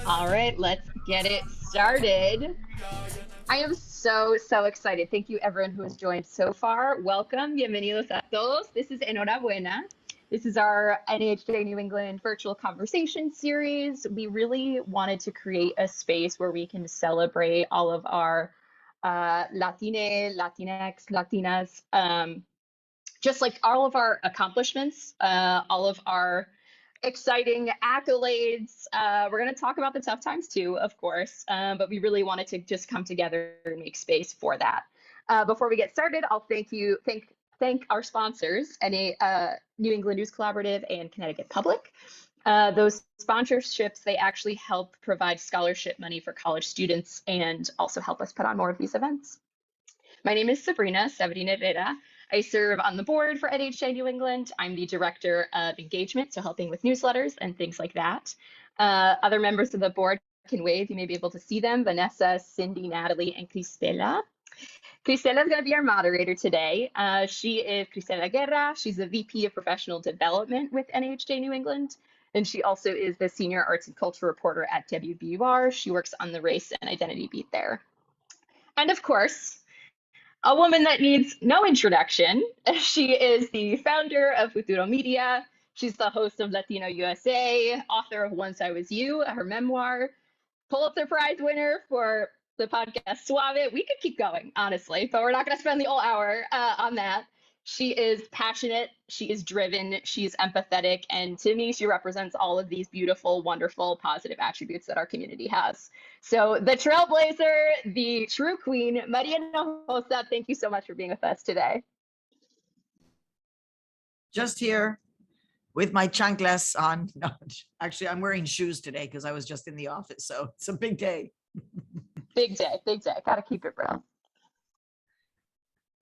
All right, let's get it started. I am so excited. Thank you everyone who has joined so far. Welcome, bienvenidos a todos. This is Enhorabuena. This is our NAHJ New England virtual conversation series. We really wanted to create a space where we can celebrate all of our Latine, Latinx, Latinas, just like all of our accomplishments, all of our exciting accolades. We're going to talk about the tough times too, of course, but we really wanted to just come together and make space for that. Before we get started, I'll thank our sponsors, New England News Collaborative and Connecticut Public. Those sponsorships, they actually help provide scholarship money for college students and also help us put on more of these events. My name is Sabrina Herrera. I serve on the board for NAHJ New England. I'm the director of engagement, so helping with newsletters and things like that. Other members of the board can wave. You may be able to see them: Vanessa, Cindy, Natalie, and Cristela. Cristela is going to be our moderator today. She is Cristela Guerra. She's the VP of Professional Development with NAHJ New England. And she also is the Senior Arts and Culture Reporter at WBUR. She works on the race and identity beat there. And of course, a woman that needs no introduction. She is the founder of Futuro Media. She's the host of Latino USA, author of Once I Was You, her memoir, Pulitzer Prize winner for the podcast Suave. We could keep going, honestly, but we're not going to spend the whole hour on that. She is passionate, she is driven, she's empathetic, and to me, she represents all of these beautiful, wonderful, positive attributes that our community has. So the trailblazer, the true queen, María Hinojosa, thank you so much for being with us today. Just here with my chanclas on. No, actually, I'm wearing shoes today because I was just in the office, so it's a big day. Big day, big day. Gotta keep it real.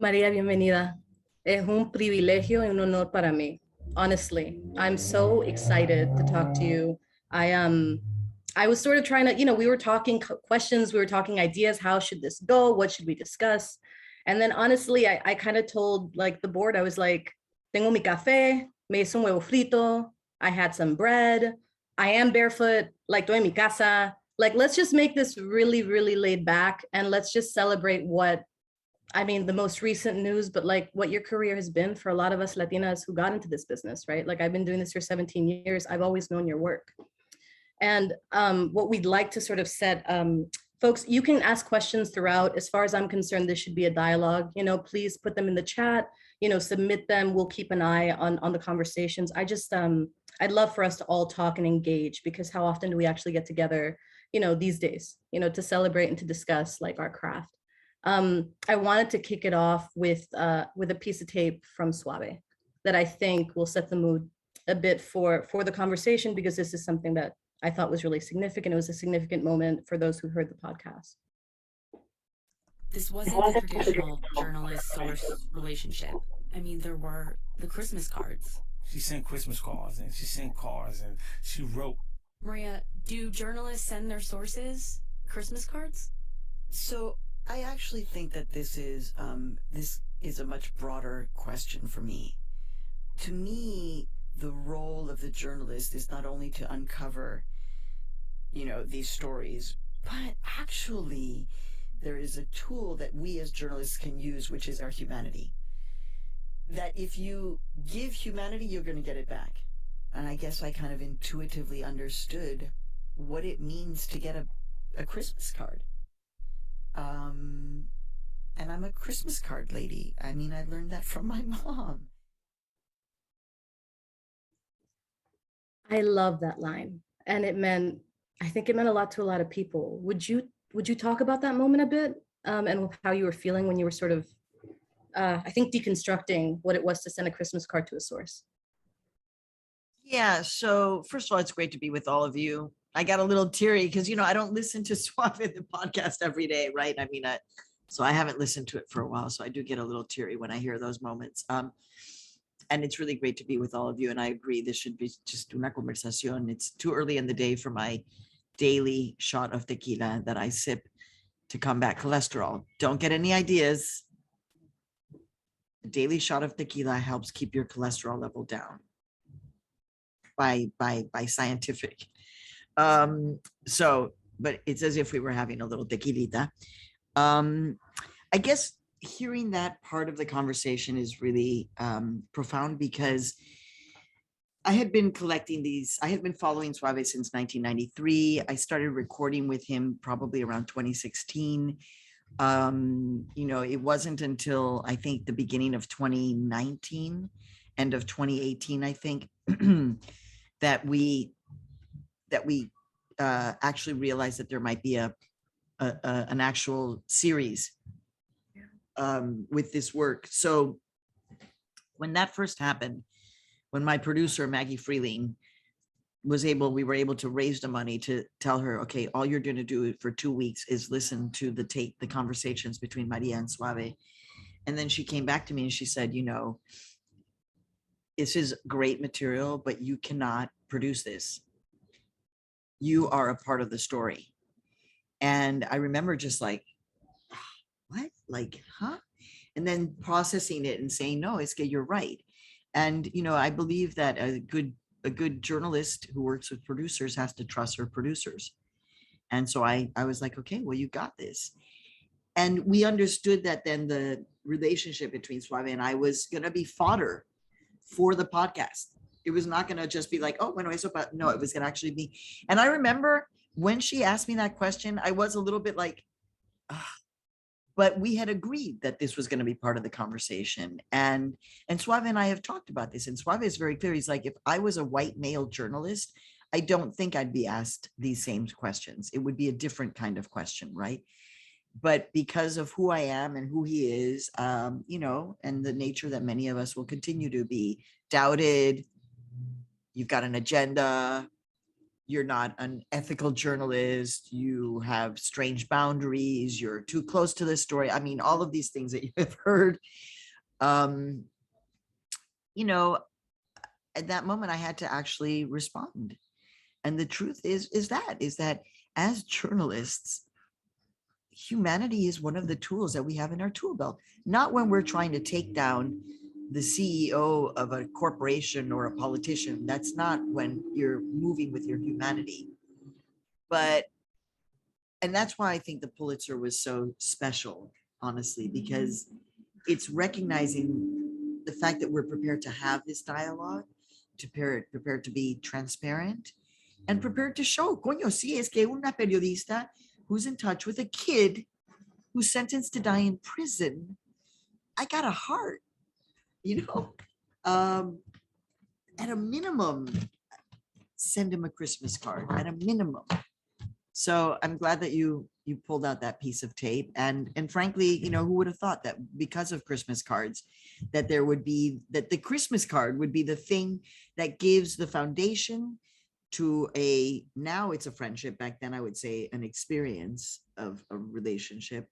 María, bienvenida. Es un privilegio y un honor para mí. Honestly, I'm so excited to talk to you. I was sort of trying to, we were talking questions, we were talking ideas. How should this go? What should we discuss? And then honestly, I kind of told like the board, I was like, tengo mi café, me hice un huevo frito, I had some bread, I am barefoot, like estoy en mi casa. Like, let's just make this really, really laid back and let's just celebrate the most recent news, but like what your career has been for a lot of us Latinas who got into this business, right? Like I've been doing this for 17 years. I've always known your work. And what we'd like to sort of set, folks, you can ask questions throughout. As far as I'm concerned, this should be a dialogue. Please put them in the chat, submit them. We'll keep an eye on the conversations. I'd love for us to all talk and engage, because how often do we actually get together, these days, to celebrate and to discuss like our craft. I wanted to kick it off with a piece of tape from Suave that I think will set the mood a bit for the conversation, because this is something that I thought was really significant. It was a significant moment for those who heard the podcast. This wasn't a traditional journalist-source relationship. I mean, there were the Christmas cards. She sent Christmas cards, and she sent cards, and she wrote. Maria, do journalists send their sources Christmas cards? So I actually think that this is a much broader question for me. To me, the role of the journalist is not only to uncover, these stories, but actually there is a tool that we as journalists can use, which is our humanity. That if you give humanity, you're going to get it back. And I guess I kind of intuitively understood what it means to get a Christmas card. And I'm a Christmas card lady. I mean, I learned that from my mom. I love that line. And I think it meant a lot to a lot of people. Would you talk about that moment a bit, and how you were feeling when you were sort of, I think, deconstructing what it was to send a Christmas card to a source? Yeah, so first of all, it's great to be with all of you. I got a little teary because, I don't listen to Suave, the podcast, every day, right? I mean, so I haven't listened to it for a while, so I do get a little teary when I hear those moments. And it's really great to be with all of you. And I agree, this should be just una conversación. It's too early in the day for my daily shot of tequila that I sip to combat cholesterol. Don't get any ideas. A daily shot of tequila helps keep your cholesterol level down. by scientific. So, but it's as if we were having a little tequilita. I guess hearing that part of the conversation is really profound, because I had been collecting these. I had been following Suave since 1993. I started recording with him probably around 2016. It wasn't until I think the beginning of 2019, end of 2018, I think, that we actually realized that there might be an actual series with this work. So when that first happened, when my producer Maggie Freeling we were able to raise the money to tell her, okay, all you're going to do for 2 weeks is listen to the tape, the conversations between Maria and Suave. And then she came back to me and she said, this is great material, but you cannot produce this. You are a part of the story. And I remember just like, what? Like, huh? And then processing it and saying, no, it's good, you're right. And, I believe that a good journalist who works with producers has to trust her producers. And so I was like, okay, well, you got this. And we understood that then the relationship between Suave and I was going to be fodder for the podcast. It was not going to just be like, oh, bueno, eso pa. No, it was going to actually be. And I remember when she asked me that question, I was a little bit like, but we had agreed that this was going to be part of the conversation. And Suave and I have talked about this. And Suave is very clear. He's like, if I was a white male journalist, I don't think I'd be asked these same questions. It would be a different kind of question, right? But because of who I am and who he is, and the nature that many of us will continue to be doubted, you've got an agenda, you're not an ethical journalist, you have strange boundaries, you're too close to the story. I mean, all of these things that you have heard, at that moment I had to actually respond. And the truth is that as journalists, humanity is one of the tools that we have in our tool belt, not when we're trying to take down the CEO of a corporation or a politician. That's not when you're moving with your humanity. And that's why I think the Pulitzer was so special, honestly, because it's recognizing the fact that we're prepared to have this dialogue, prepared to be transparent, and prepared to show, coño, sí, es que una periodista who's in touch with a kid who's sentenced to die in prison, I got a heart. At a minimum, send him a Christmas card, at a minimum. So I'm glad that you pulled out that piece of tape. And frankly, who would have thought that because of Christmas cards, that the Christmas card would be the thing that gives the foundation to now it's a friendship. Back then I would say an experience of a relationship.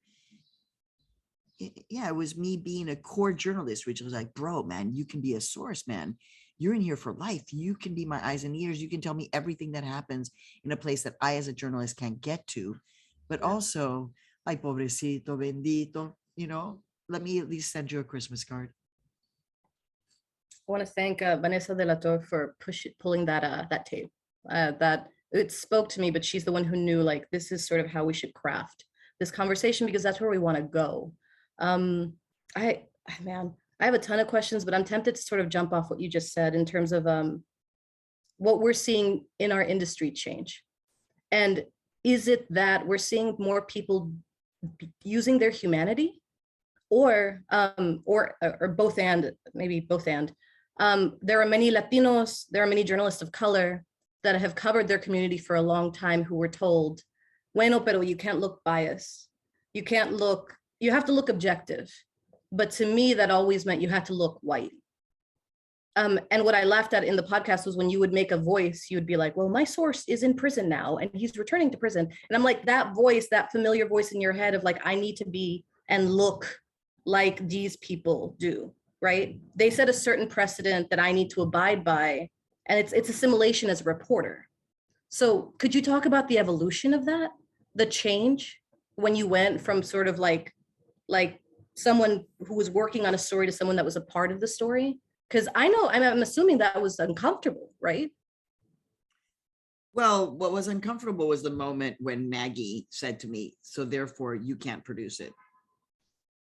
It was me being a core journalist, which was like, bro, man, you can be a source, man. You're in here for life. You can be my eyes and ears. You can tell me everything that happens in a place that I, as a journalist, can't get to. But also, ay, pobrecito, bendito, let me at least send you a Christmas card. I want to thank Vanessa de la Torre for pulling that tape. That it spoke to me, but she's the one who knew, like, this is sort of how we should craft this conversation, because that's where we want to go. I have a ton of questions, but I'm tempted to sort of jump off what you just said in terms of what we're seeing in our industry change. And is it that we're seeing more people using their humanity, or both and, maybe both and? There are many Latinos, there are many journalists of color that have covered their community for a long time who were told, bueno, pero you can't look biased. You have to look objective. But to me, that always meant you had to look white. And what I laughed at in the podcast was when you would make a voice, you would be like, well, my source is in prison now and he's returning to prison. And I'm like, that voice, that familiar voice in your head of like, I need to be and look like these people do, right? They set a certain precedent that I need to abide by. And it's assimilation as a reporter. So could you talk about the evolution of that, the change when you went from sort of like someone who was working on a story to someone that was a part of the story? Because I'm assuming that was uncomfortable, right? Well, what was uncomfortable was the moment when Maggie said to me, so therefore you can't produce it.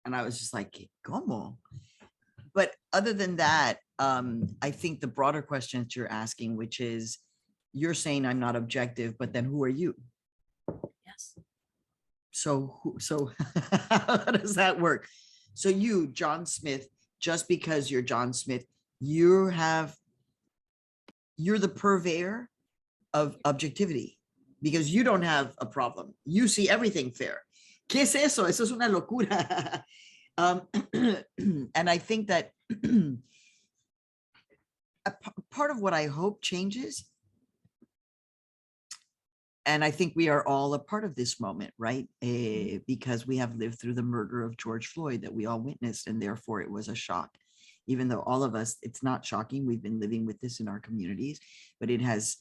And I was just like, ¿Cómo? But other than that, I think the broader questions you're asking, which is, you're saying I'm not objective, but then who are you? Yes. So how does that work? So you, John Smith, just because you're John Smith, you're the purveyor of objectivity, because you don't have a problem. You see everything fair. ¿Qué es eso? Eso es una locura. And I think that part of what I hope changes, and I think we are all a part of this moment, right? Because we have lived through the murder of George Floyd that we all witnessed, and therefore it was a shock. Even though all of us, it's not shocking. We've been living with this in our communities, but it has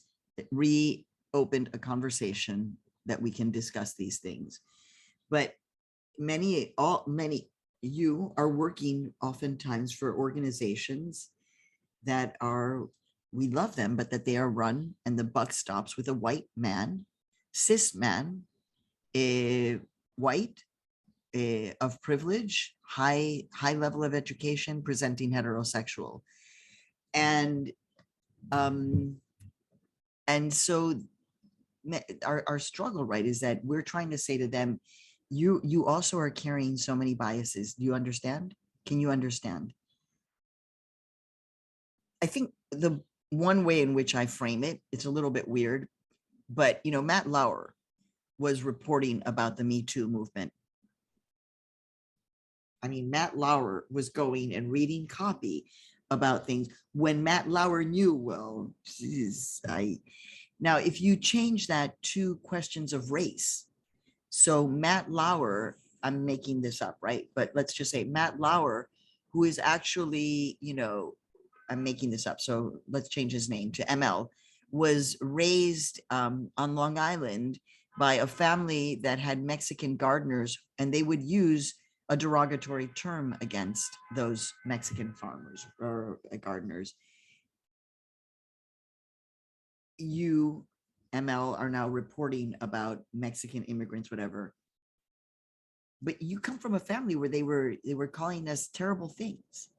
reopened a conversation that we can discuss these things. But many, you are working oftentimes for organizations that are, we love them, but that they are run and the buck stops with a white man, cis man, white, of privilege, high level of education, presenting heterosexual. And so our struggle, right, is that we're trying to say to them, you also are carrying so many biases. Do you understand? Can you understand? I think the one way in which I frame it, it's a little bit weird, but Matt Lauer was reporting about the Me Too movement. I mean, Matt Lauer was going and reading copy about things when Matt Lauer knew, well, geez, now if you change that to questions of race, so Matt Lauer, I'm making this up, right? But let's just say Matt Lauer, who is actually, I'm making this up, so let's change his name to ML, was raised on Long Island by a family that had Mexican gardeners, and they would use a derogatory term against those Mexican farmers or gardeners. You, ML, are now reporting about Mexican immigrants, whatever. But you come from a family where they were calling us terrible things.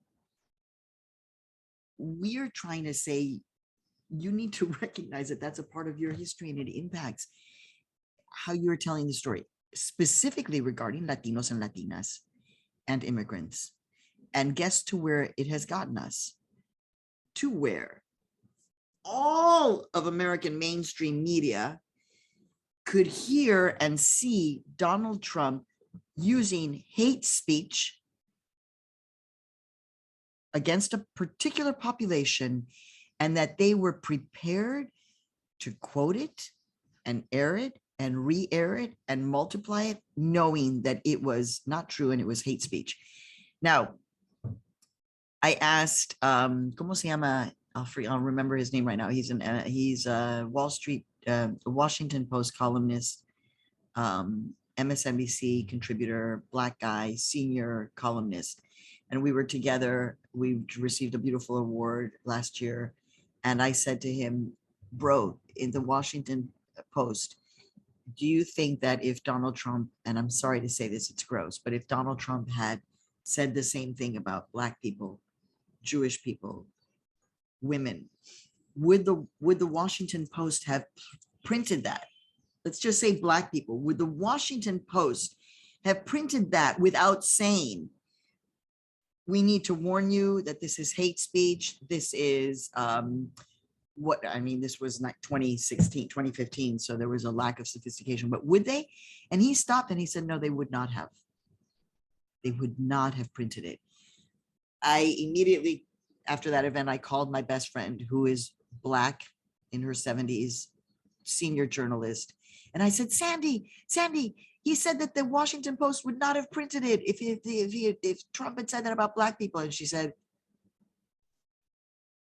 We're trying to say, you need to recognize that that's a part of your history and it impacts how you're telling the story, specifically regarding Latinos and Latinas and immigrants. And guess to where it has gotten us? To where all of American mainstream media could hear and see Donald Trump using hate speech against a particular population, and that they were prepared to quote it and air it and re-air it and multiply it, knowing that it was not true and it was hate speech. Now, I asked, ¿cómo se llama? I'll remember his name right now. He's a Wall Street, Washington Post columnist, MSNBC contributor, Black guy, senior columnist. And we were together. We received a beautiful award last year. And I said to him, bro, in the Washington Post, do you think that if Donald Trump, and I'm sorry to say this, it's gross, but if Donald Trump had said the same thing about Black people, Jewish people, women, would the Washington Post have printed that? Let's just say Black people. Would the Washington Post have printed that without saying, we need to warn you that this is hate speech. This is this was not 2016, 2015. So there was a lack of sophistication, but would they? And he stopped and he said, no, they would not have. They would not have printed it. I immediately, after that event, I called my best friend who is Black in her 70s, senior journalist. And I said, Sandy, he said that the Washington Post would not have printed it if Trump had said that about Black people. And she said,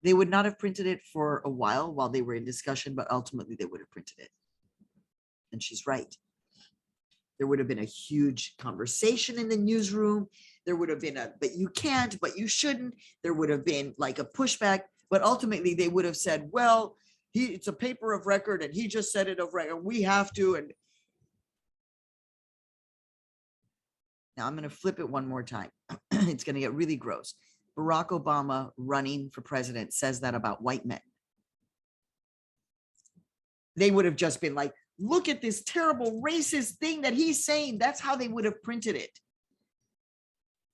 they would not have printed it for a while they were in discussion, but ultimately they would have printed it. And she's right. There would have been a huge conversation in the newsroom. There would have been but you can't, but you shouldn't. There would have been like a pushback, but ultimately they would have said, well, it's a paper of record and he just said it of record. We have to. And now I'm going to flip it one more time. It's going to get really gross. Barack Obama running for president says that about white men. They would have just been like, look at this terrible racist thing that he's saying. That's how they would have printed it.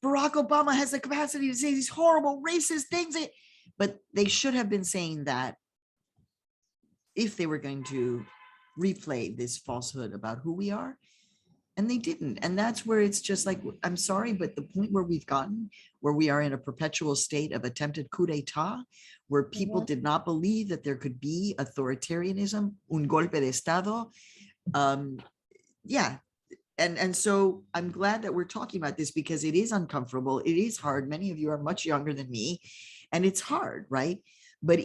Barack Obama has the capacity to say these horrible racist things. But they should have been saying that if they were going to replay this falsehood about who we are. And they didn't. And that's where it's just like, I'm sorry, but the point where we've gotten, where we are in a perpetual state of attempted coup d'etat, where people did not believe that there could be authoritarianism, un golpe de Estado. Yeah. And so I'm glad that we're talking about this because it is uncomfortable. It is hard. Many of you are much younger than me, and it's hard, right? But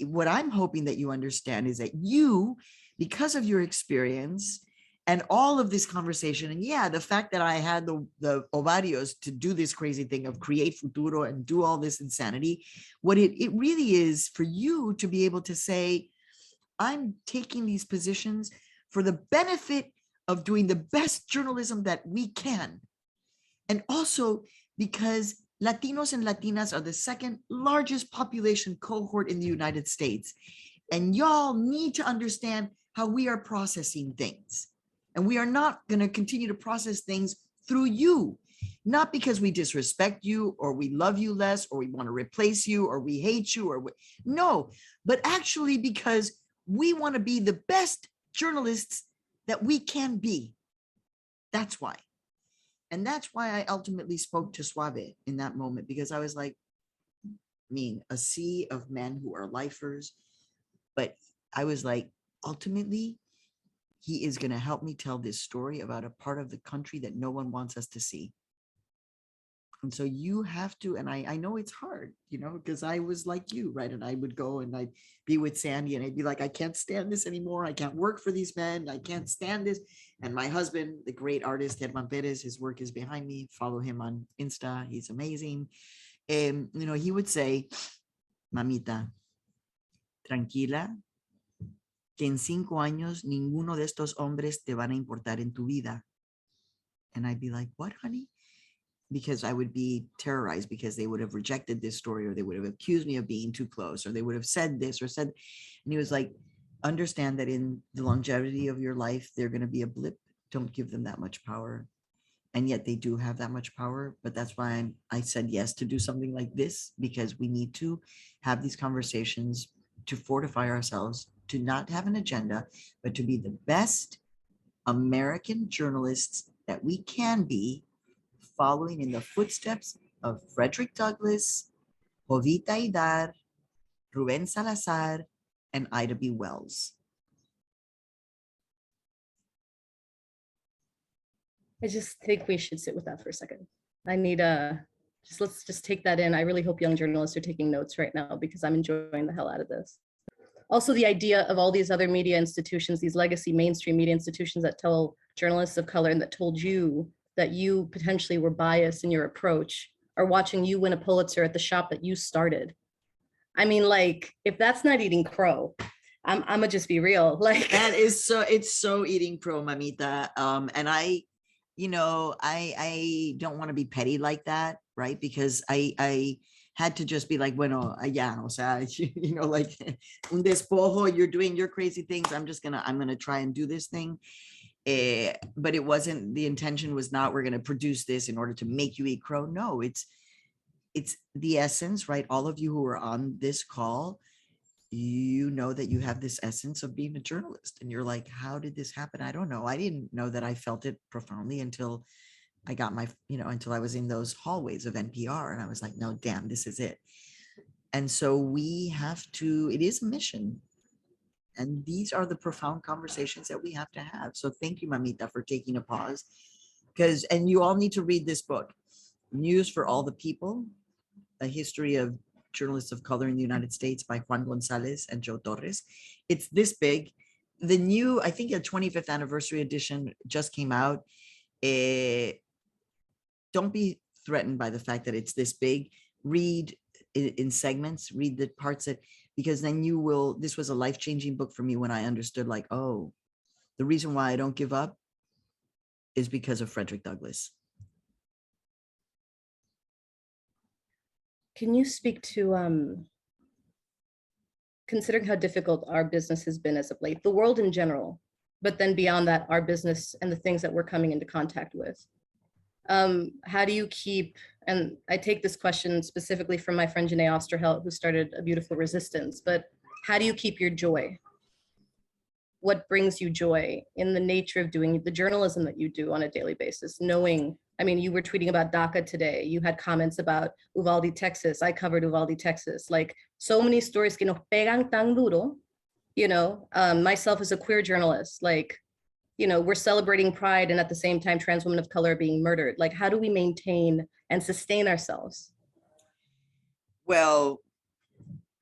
what I'm hoping that you understand is that you, because of your experience, and all of this conversation, and yeah, the fact that I had the ovarios to do this crazy thing of create Futuro and do all this insanity, what it really is for you to be able to say, I'm taking these positions for the benefit of doing the best journalism that we can. And also because Latinos and Latinas are the second largest population cohort in the United States. And y'all need to understand how we are processing things. And we are not going to continue to process things through you, not because we disrespect you or we love you less or we want to replace you or we hate you no, but actually because we want to be the best journalists that we can be. That's why. And that's why I ultimately spoke to Suave in that moment, because I was like, a sea of men who are lifers. But I was like, ultimately, he is going to help me tell this story about a part of the country that no one wants us to see. And so you have to, and I know it's hard, because I was like you, right? And I would go and I'd be with Sandy and I'd be like, I can't stand this anymore. I can't work for these men. I can't stand this. And my husband, the great artist, Herman Perez, his work is behind me. Follow him on Insta. He's amazing. And, he would say, mamita, tranquila, que en 5 años ninguno de estos hombres te van a importar en tu vida. And I'd be like, what, honey? Because I would be terrorized because they would have rejected this story, or they would have accused me of being too close, or they would have said this or said, and he was like, understand that in the longevity of your life, they're going to be a blip. Don't give them that much power. And yet they do have that much power. But that's why I said yes to do something like this, because we need to have these conversations to fortify ourselves, to not have an agenda, but to be the best American journalists that we can be, following in the footsteps of Frederick Douglass, Jovita Idar, Rubén Salazar, and Ida B. Wells. I just think we should sit with that for a second. I need let's just take that in. I really hope young journalists are taking notes right now, because I'm enjoying the hell out of this. Also, the idea of all these other media institutions, these legacy mainstream media institutions that tell journalists of color and that told you that you potentially were biased in your approach, are watching you win a Pulitzer at the shop that you started. I mean, like, if that's not eating crow, I'm gonna just be real. Like, that is it's so eating crow, mamita. And I don't want to be petty like that, right? Because I had to just be like, bueno, ya, o sea, like un despojo, you're doing your crazy things. I'm gonna try and do this thing. But it wasn't, the intention was not, we're going to produce this in order to make you eat crow. No, it's the essence, right? All of you who are on this call, you know that you have this essence of being a journalist, and you're like, how did this happen? I don't know. I didn't know that I felt it profoundly until I got until I was in those hallways of NPR, and I was like, no, damn, this is it. And so we have to, it is a mission. And these are the profound conversations that we have to have. So thank you, mamita, for taking a pause. And you all need to read this book, News for All the People, A History of Journalists of Color in the United States by Juan Gonzalez and Joe Torres. It's this big. The new, I think a 25th anniversary edition just came out. Don't be threatened by the fact that it's this big. Read in segments, read the parts that, because then this was a life-changing book for me when I understood like, oh, the reason why I don't give up is because of Frederick Douglass. Can you speak to, considering how difficult our business has been as of late, the world in general, but then beyond that, our business and the things that we're coming into contact with? How do you keep, and I take this question specifically from my friend Janae Osterhelt, who started A Beautiful Resistance, but how do you keep your joy? What brings you joy in the nature of doing the journalism that you do on a daily basis, knowing, I mean, you were tweeting about DACA today. You had comments about Uvalde, Texas. I covered Uvalde, Texas. Like so many stories que nos pegan tan duro, you know, myself as a queer journalist, like, you know, we're celebrating Pride and at the same time, trans women of color are being murdered. Like, how do we maintain and sustain ourselves? Well,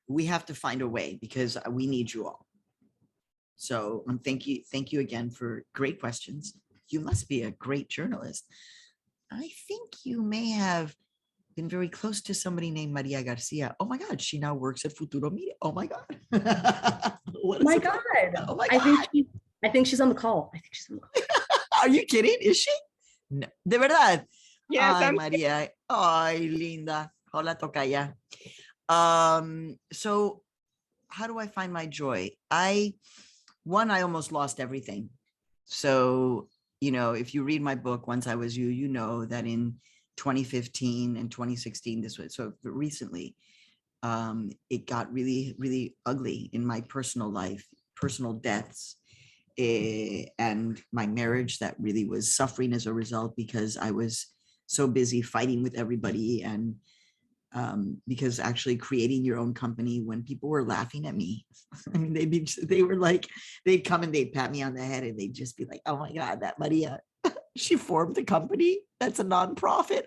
we have to find a way because we need you all. So thank you again for great questions. You must be a great journalist. I think you may have been very close to somebody named Maria Garcia. Oh my God, she now works at Futuro Media. Oh my God. Oh my God. I think she's on the call. Are you kidding? Is she? No. De verdad. Yes, Ay, I'm María. Ay, linda. Hola, tocaya. So how do I find my joy? I almost lost everything. So, you know, if you read my book, Once I Was You, you know that in 2015 and 2016, this was so recently, it got really, really ugly in my personal life, personal deaths, and my marriage that really was suffering as a result because I was so busy fighting with everybody. And because actually creating your own company when people were laughing at me, I mean, they were like, they'd come and they'd pat me on the head and they'd just be like, oh my God, that Maria, she formed a company that's a nonprofit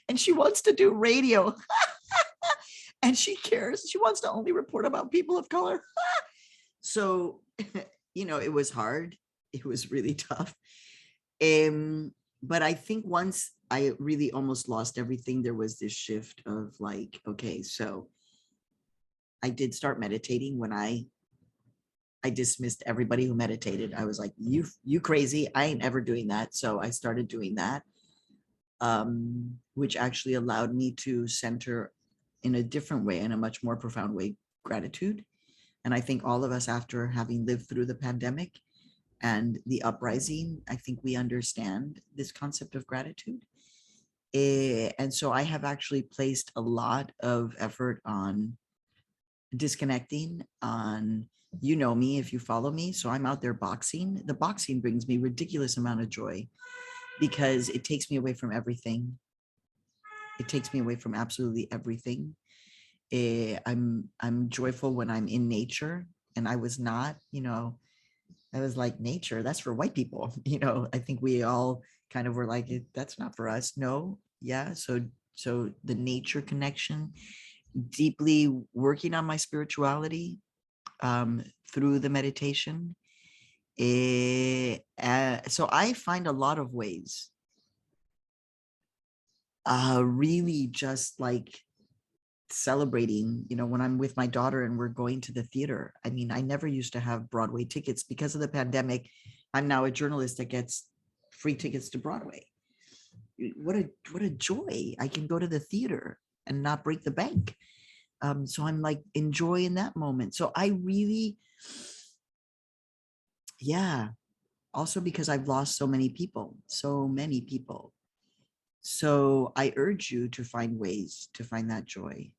and she wants to do radio and she cares. She wants to only report about people of color. So, you know, it was hard. It was really tough. But I think once I really almost lost everything, there was this shift of like, okay, so I did start meditating when I dismissed everybody who meditated. I was like, you crazy. I ain't ever doing that. So I started doing that, which actually allowed me to center in a different way, in a much more profound way, gratitude. And I think all of us, after having lived through the pandemic and the uprising, I think we understand this concept of gratitude. And so I have actually placed a lot of effort on disconnecting, on, you know me if you follow me. So I'm out there boxing. The boxing brings me ridiculous amount of joy because it takes me away from everything. It takes me away from absolutely everything. I'm joyful when I'm in nature, and I was not, you know, I was like, nature, that's for white people. You know, I think we all kind of were like, that's not for us. No. Yeah. So the nature connection, deeply working on my spirituality through the meditation. So I find a lot of ways, really just like celebrating, you know, when I'm with my daughter and we're going to the theater. I mean, I never used to have Broadway tickets because of the pandemic. I'm now a journalist that gets free tickets to Broadway. What a joy. I can go to the theater and not break the bank. So I'm like enjoying that moment. So I really, yeah. Also because I've lost so many people. So I urge you to find ways to find that joy.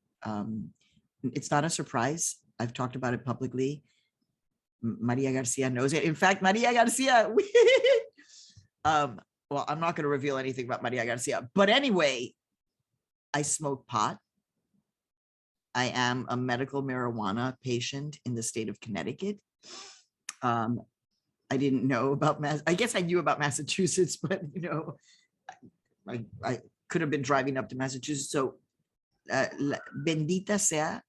It's not a surprise. I've talked about it publicly. Maria Garcia knows it. In fact, Maria Garcia, well, I'm not going to reveal anything about Maria Garcia, but anyway, I smoke pot. I am a medical marijuana patient in the state of Connecticut. I didn't know about I guess I knew about Massachusetts, but you know, I could have been driving up to Massachusetts. So, bendita sea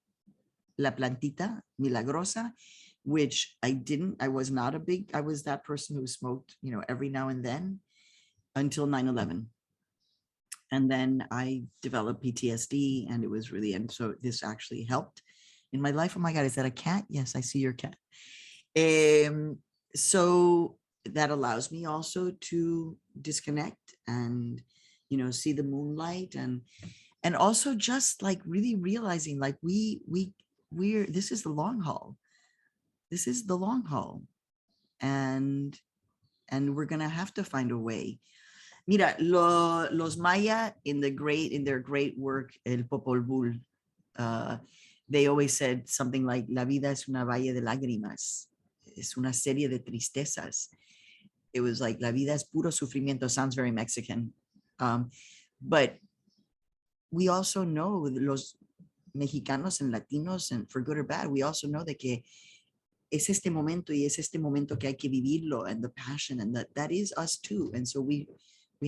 la plantita milagrosa, which I was not I was that person who smoked, you know, every now and then until 9/11. And then I developed PTSD and it was really, and so this actually helped. in my life. Oh my God, is that a cat? Yes, I see your cat. So that allows me also to disconnect and, you know, see the moonlight and also just like really realizing like we're this is the long haul. This is the long haul. And we're gonna have to find a way. Mira, los Maya in their great work, El Popol Vuh, they always said something like, la vida es una valle de lágrimas, es una serie de tristezas. It was like, la vida es puro sufrimiento. Sounds very Mexican. But we also know, los mexicanos and Latinos, and for good or bad, we also know that que es este momento y es este momento que hay que vivirlo, and the passion, and that is us too. And so we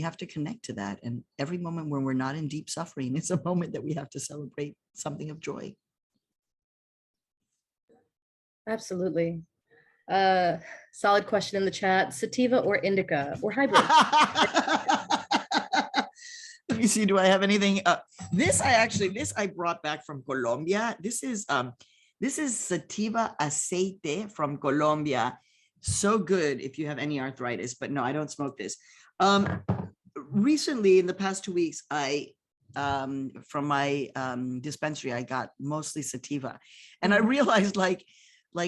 have to connect to that. And every moment when we're not in deep suffering, it's a moment that we have to celebrate something of joy. Absolutely. Solid question in the chat. Sativa or indica or hybrid? Let me see, do I have anything? This I brought back from Colombia. This is sativa aceite from Colombia. So good if you have any arthritis, but no, I don't smoke this. Recently, in the past 2 weeks, I from my dispensary, I got mostly sativa, and I realized like,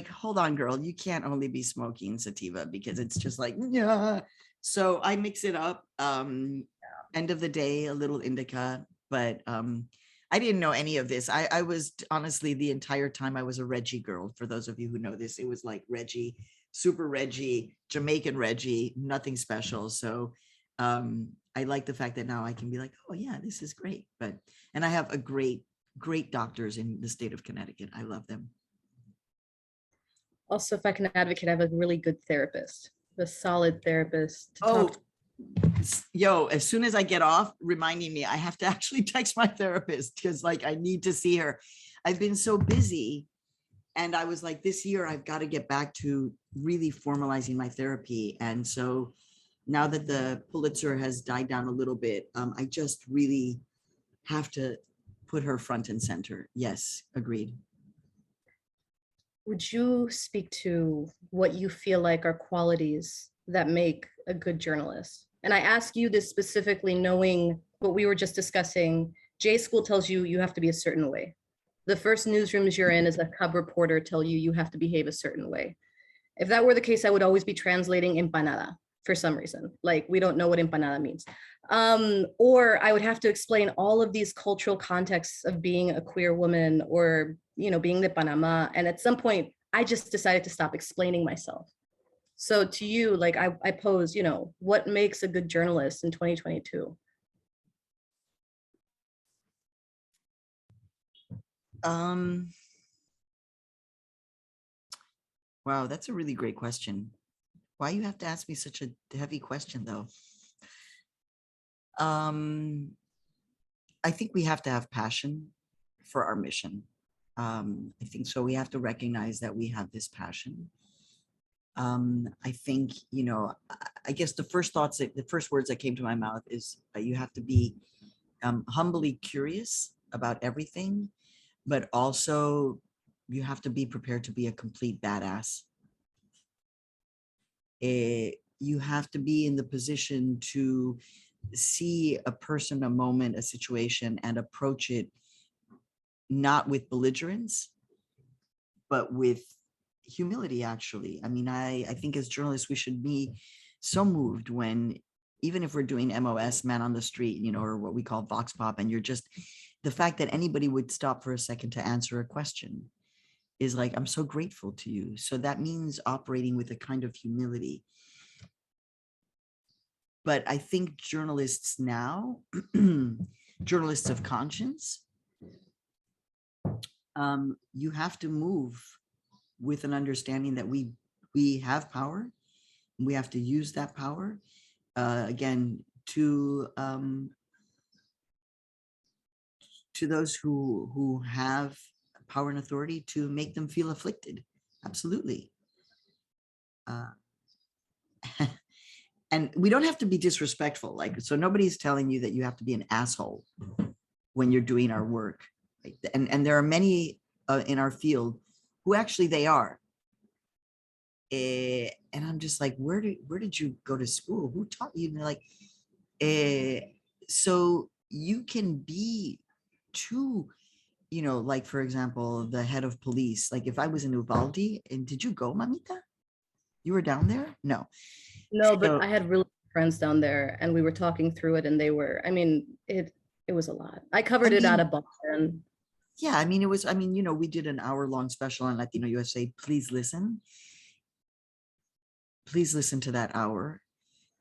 hold on, girl, you can't only be smoking sativa because it's just like, yeah. So I mix it up. End of the day, a little indica, but I didn't know any of this. I was honestly, the entire time I was a Reggie girl. For those of you who know this, it was like Reggie, super Reggie, Jamaican Reggie, nothing special. So I like the fact that now I can be like, oh yeah, this is great. And I have a great doctors in the state of Connecticut. I love them. Also, if I can advocate, I have a really good therapist, a solid therapist to talk to. Yo, as soon as I get off, reminding me, I have to actually text my therapist because like I need to see her. I've been so busy, and I was like, this year I've got to get back to really formalizing my therapy. And so now that the Pulitzer has died down a little bit, I just really have to put her front and center. Yes, agreed. Would you speak to what you feel like are qualities that make a good journalist? And I ask you this specifically knowing what we were just discussing. J School tells you you have to be a certain way. The first newsrooms you're in as a cub reporter tell you you have to behave a certain way. If that were the case, I would always be translating empanada for some reason. Like, we don't know what empanada means. Or I would have to explain all of these cultural contexts of being a queer woman or, you know, being the Panama. And at some point, I just decided to stop explaining myself. So to you, like I pose, you know, what makes a good journalist in 2022? Wow, that's a really great question. Why you have to ask me such a heavy question though? I think we have to have passion for our mission. I think so. We have to recognize that we have this passion. I think, you know, I guess the first words that came to my mouth is you have to be humbly curious about everything, but also you have to be prepared to be a complete badass. You have to be in the position to see a person, a moment, a situation, and approach it not with belligerence, but with humility, actually. I mean, I think as journalists, we should be so moved when, even if we're doing MOS, man on the street, you know, or what we call Vox Pop, and you're just, the fact that anybody would stop for a second to answer a question is like, I'm so grateful to you. So that means operating with a kind of humility. But I think journalists now, journalists of conscience, you have to move with an understanding that we have power. We have to use that power, again, to those who have power and authority, to make them feel afflicted. Absolutely. And we don't have to be disrespectful. Like, so nobody's telling you that you have to be an asshole when you're doing our work. Right? And there are many in our field who actually they are. And I'm just like, where did you go to school? Who taught you? And they're like, so you can be too, like, for example, the head of police. Like if I was in Uvalde, and did you go, mamita? You were down there? No. No, but I had really good friends down there, and we were talking through it, and they were, it was a lot. I covered it out of Boston. Yeah, it was, we did an hour-long special on Latino USA. Please listen. Please listen to that hour.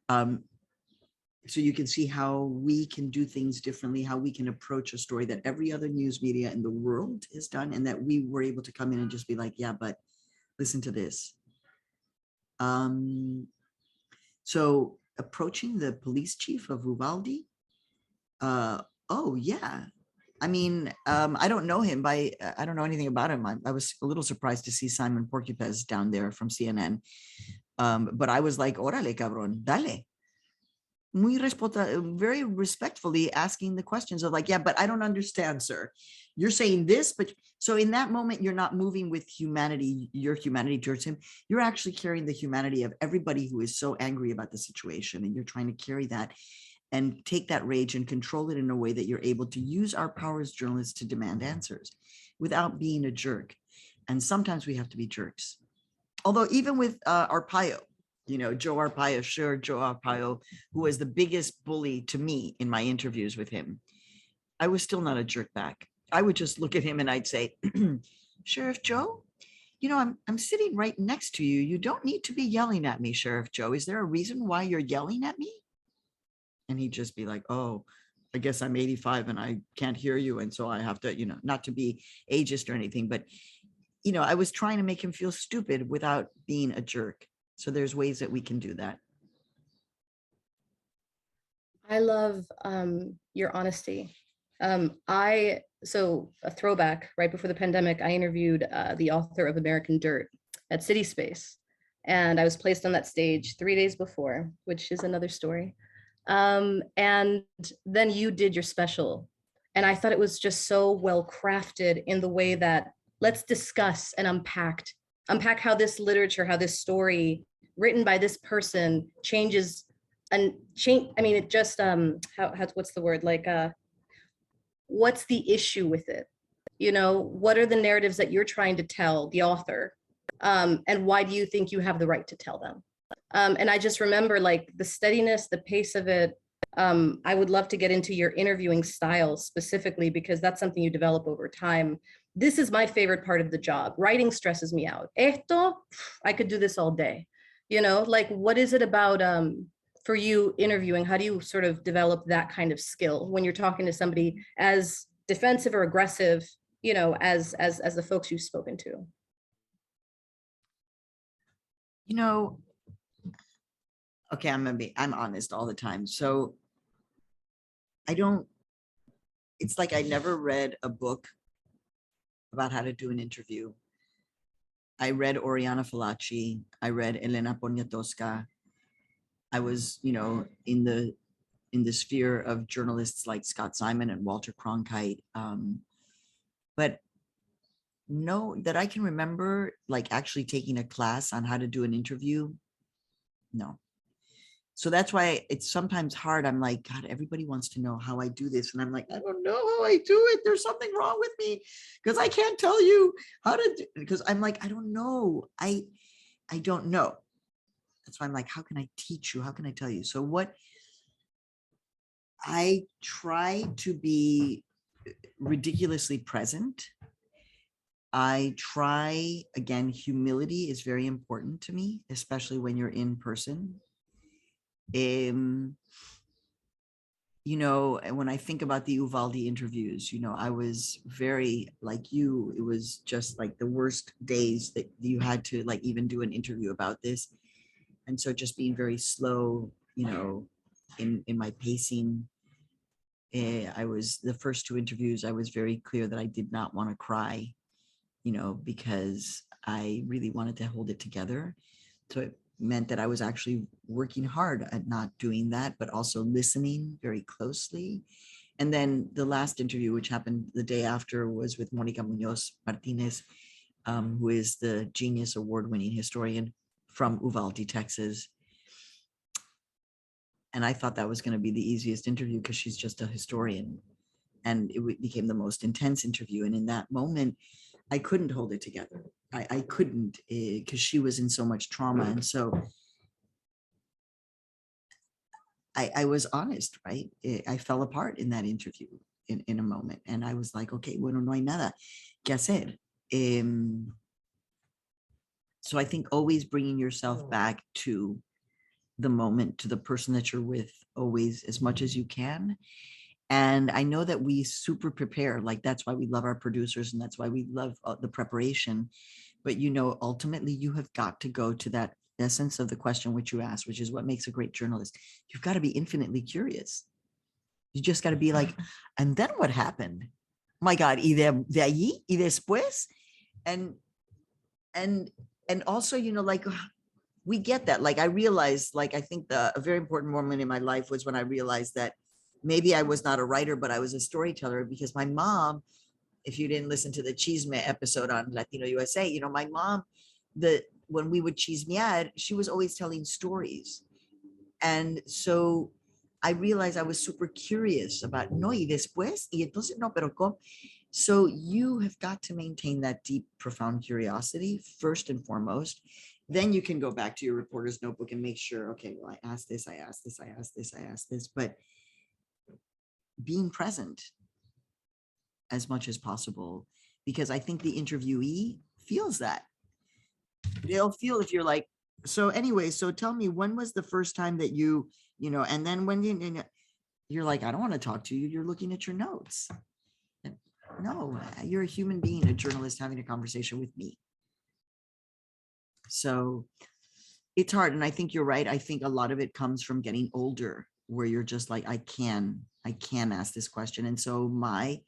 So you can see how we can do things differently, how we can approach a story that every other news media in the world has done, and that we were able to come in and just be like, yeah, but listen to this. So approaching the police chief of Uvalde, oh yeah. I don't know him I don't know anything about him. I was a little surprised to see Simon Porcupez down there from CNN. But I was like, órale, cabrón, dale. Very respectfully asking the questions of like, yeah, but I don't understand, sir. You're saying this, but so in that moment, you're not moving with humanity, your humanity towards him. You're actually carrying the humanity of everybody who is so angry about the situation. And you're trying to carry that and take that rage and control it in a way that you're able to use our power as journalists to demand answers without being a jerk. And sometimes we have to be jerks. Although even with Arpaio, Joe Arpaio, who was the biggest bully to me in my interviews with him, I was still not a jerk back. I would just look at him and I'd say, Sheriff Joe, I'm sitting right next to you. You don't need to be yelling at me, Sheriff Joe. Is there a reason why you're yelling at me? And he'd just be like, oh, I guess I'm 85 and I can't hear you. And so I have to, not to be ageist or anything, but, I was trying to make him feel stupid without being a jerk. So there's ways that we can do that. I love your honesty. So a throwback, right before the pandemic, I interviewed the author of American Dirt at City Space. And I was placed on that stage 3 days before, which is another story. And then you did your special. And I thought it was just so well crafted in the way that let's discuss and unpack how this literature, how this story written by this person changes and change. It just, what's the word? Like, what's the issue with it? What are the narratives that you're trying to tell the author? And why do you think you have the right to tell them? And I just remember like the steadiness, the pace of it. I would love to get into your interviewing style specifically, because that's something you develop over time. This is my favorite part of the job. Writing stresses me out. Esto, I could do this all day. Like what is it about for you interviewing? How do you sort of develop that kind of skill when you're talking to somebody as defensive or aggressive, as the folks you've spoken to? Okay, I'm honest all the time. So it's like I never read a book about how to do an interview. I read Oriana Fallaci. I read Elena Poniatowska. I was, in the sphere of journalists like Scott Simon and Walter Cronkite. But no, that I can remember like actually taking a class on how to do an interview. No. So that's why it's sometimes hard. I'm like, God, everybody wants to know how I do this. And I'm like, I don't know how I do it. There's something wrong with me because I can't tell you how to do, because I'm like, I don't know. I don't know. That's why I'm like, how can I teach you? How can I tell you? So what I try to be ridiculously present. I try, again, humility is very important to me, especially when you're in person. When I think about the Uvalde interviews, I was very like you. It was just like the worst days that you had to like even do an interview about this. And so just being very slow, in my pacing. I was the first two interviews, I was very clear that I did not want to cry, because I really wanted to hold it together. So it meant that I was actually working hard at not doing that, but also listening very closely And then the last interview, which happened the day after, was with Mónica Muñoz Martinez, who is the Genius Award-winning historian from Uvalde, Texas. And I thought that was going to be the easiest interview because she's just a historian. And it became the most intense interview. And in that moment, I couldn't hold it together. I couldn't, because she was in so much trauma. And so I was honest, right? I fell apart in that interview in a moment. And I was like, okay, bueno, no hay nada que hacer. So I think always bringing yourself back to the moment, to the person that you're with, always as much as you can. And I know that we super prepare, like that's why we love our producers and that's why we love the preparation. But, you know, ultimately you have got to go to that essence of the question which you asked, which is what makes a great journalist. You've got to be infinitely curious. You just got to be like, and then what happened? My God, y de allí y después. And also, you know, like we get that. Like I realized, like I think a very important moment in my life was when I realized that maybe I was not a writer, but I was a storyteller, because my mom, if you didn't listen to the Chisme episode on Latino USA, you know, my mom, when we would chismear, she was always telling stories. And so I realized I was super curious about, no, y después, y entonces, no, pero ¿cómo? So you have got to maintain that deep, profound curiosity first and foremost. Then you can go back to your reporter's notebook and make sure, okay, well, I asked this, I asked this, I asked this, I asked this, but being present as much as possible, because I think the interviewee feels that. They'll feel if you're like, so anyway, so tell me, when was the first time that you know, and then when you're like, I don't want to talk to you, you're looking at your notes. No, you're a human being, a journalist having a conversation with me. So it's hard. And I think you're right. I think a lot of it comes from getting older, where you're just like, I can ask this question. And so my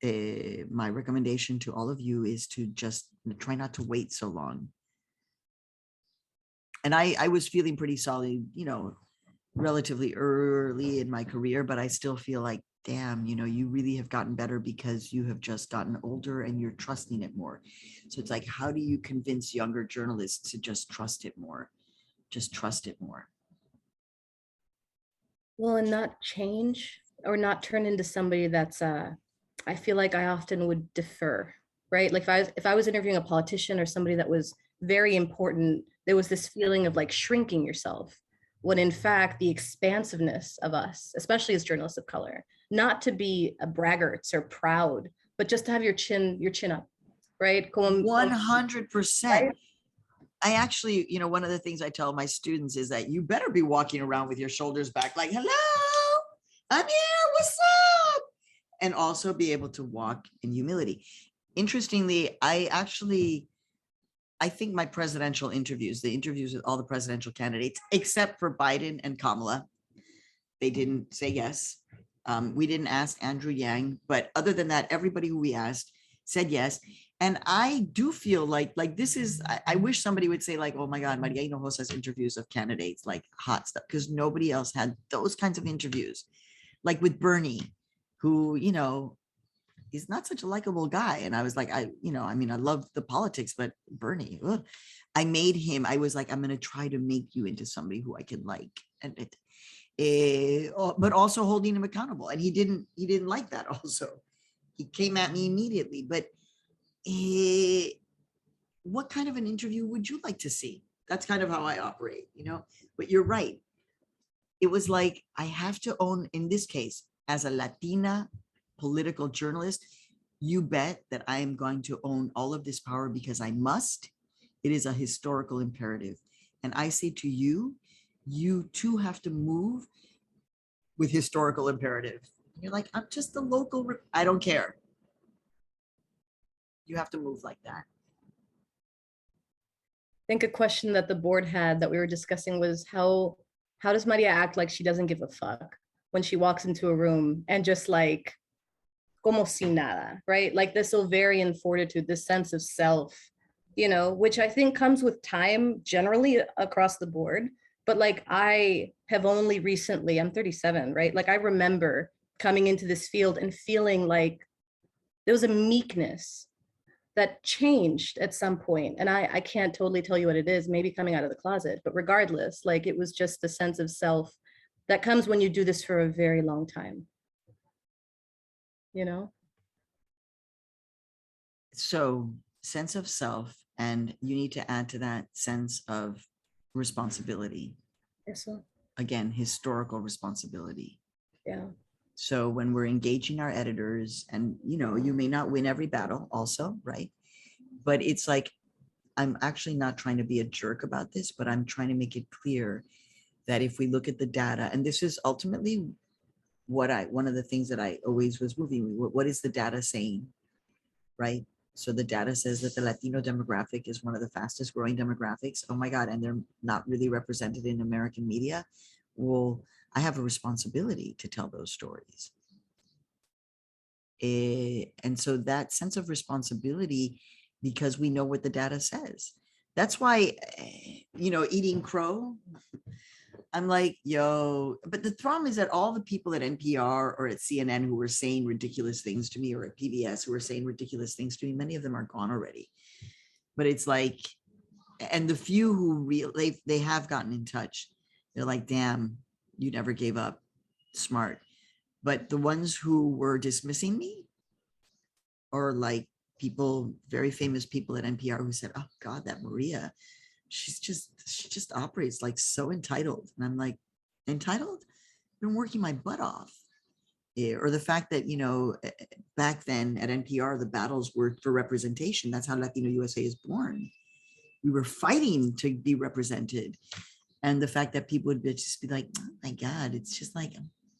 recommendation to all of you is to just try not to wait so long. And I was feeling pretty solid, you know, relatively early in my career, but I still feel like, damn, you know, you really have gotten better because you have just gotten older and you're trusting it more. So it's like, how do you convince younger journalists to just trust it more? Just trust it more. Well, and not change or not turn into somebody that's, I feel like I often would defer, right? Like if I was interviewing a politician or somebody that was very important, there was this feeling of like shrinking yourself, when in fact the expansiveness of us, especially as journalists of color, not to be a braggarts or proud, but just to have your chin up, right? 100%. Right? I actually, you know, one of the things I tell my students is that you better be walking around with your shoulders back, like, hello, I'm here, what's up? And also be able to walk in humility. Interestingly, I think my presidential interviews, the interviews with all the presidential candidates, except for Biden and Kamala, they didn't say yes. We didn't ask Andrew Yang, but other than that, everybody who we asked said yes. And I do feel like this is, I wish somebody would say like, oh my God, María Hinojosa's interviews of candidates, like hot stuff, because nobody else had those kinds of interviews. Like with Bernie, who, you know, he's not such a likable guy. And I was like, I love the politics, but Bernie, ugh. I made him, I was like, I'm going to try to make you into somebody who I can like. And but also holding him accountable. And he didn't like that also. He came at me immediately. But what kind of an interview would you like to see? That's kind of how I operate, you know, but you're right. It was like, I have to own, in this case, as a Latina political journalist, you bet that I am going to own all of this power because I must. It is a historical imperative. And I say to you, you too have to move with historical imperative. You're like, I'm just the local, I don't care. You have to move like that. I think a question that the board had that we were discussing was how does Maria act like she doesn't give a fuck when she walks into a room and just like, como si nada, right? Like this ovarian fortitude, this sense of self, you know, which I think comes with time generally across the board. But like I have only recently, I'm 37, right? Like I remember coming into this field and feeling like there was a meekness that changed at some point. And I can't totally tell you what it is, maybe coming out of the closet, but regardless, like it was just the sense of self that comes when you do this for a very long time, you know? So sense of self, and you need to add to that sense of responsibility. Yes, so. Again, historical responsibility. Yeah. So when we're engaging our editors, and you may not win every battle also, right? But it's like, I'm actually not trying to be a jerk about this, but I'm trying to make it clear that if we look at the data, and this is ultimately one of the things that I always was moving, what is the data saying, right? So the data says that the Latino demographic is one of the fastest growing demographics. Oh my God, and they're not really represented in American media. Well, I have a responsibility to tell those stories. And so that sense of responsibility, because we know what the data says. That's why, eating crow, I'm like, yo, but the problem is that all the people at NPR or at CNN who were saying ridiculous things to me, or at PBS who were saying ridiculous things to me, many of them are gone already. But it's like, and the few who they have gotten in touch, they're like, damn, you never gave up. Smart. But the ones who were dismissing me, or like people, very famous people at NPR who said, oh God, that Maria, she just operates like so entitled. And I'm like, entitled? I've been working my butt off. Or the fact that, back then at NPR, the battles were for representation. That's how Latino USA is born. We were fighting to be represented. And the fact that people would just be like, oh my God, it's just like